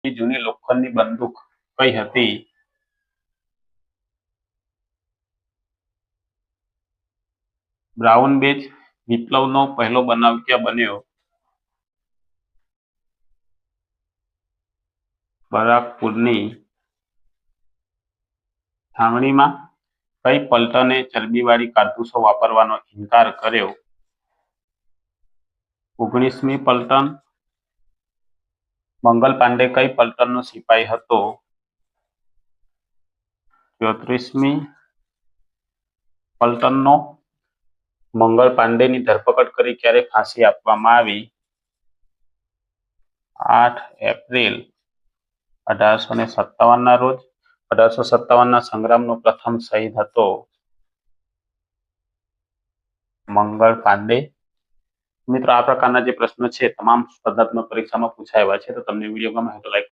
જૂની લોખંડની બંદૂક કઈ હતી? બ્રાઉન બેજ વિપ્લવનો પહેલો બનાવ ક્યાં બન્યો? બરાકપુરની છાવણીમાં કઈ પલટને ચરબીવાળી કારતૂસો વાપરવાનો ઇનકાર કર્યો? 19મી પલટન. મંગલ પાંડે કઈ પલટનનો સિપાહી હતો? 34મી પલટનનો. મંગલ પાંડેની ધરપકડ કરી ક્યારે ફાંસી આપવામાં આવી? 8 એપ્રિલ 1857ના રોજ. 1857ના સંગ્રામનો પ્રથમ શહીદ હતો? મંગળ પાંડે. મિત્રો, આ પ્રકારના જે પ્રશ્નો છે તમામ સ્પર્ધાત્મક પરીક્ષામાં પૂછાયા છે. તો તમને વિડીયો ગમે તો લાઈક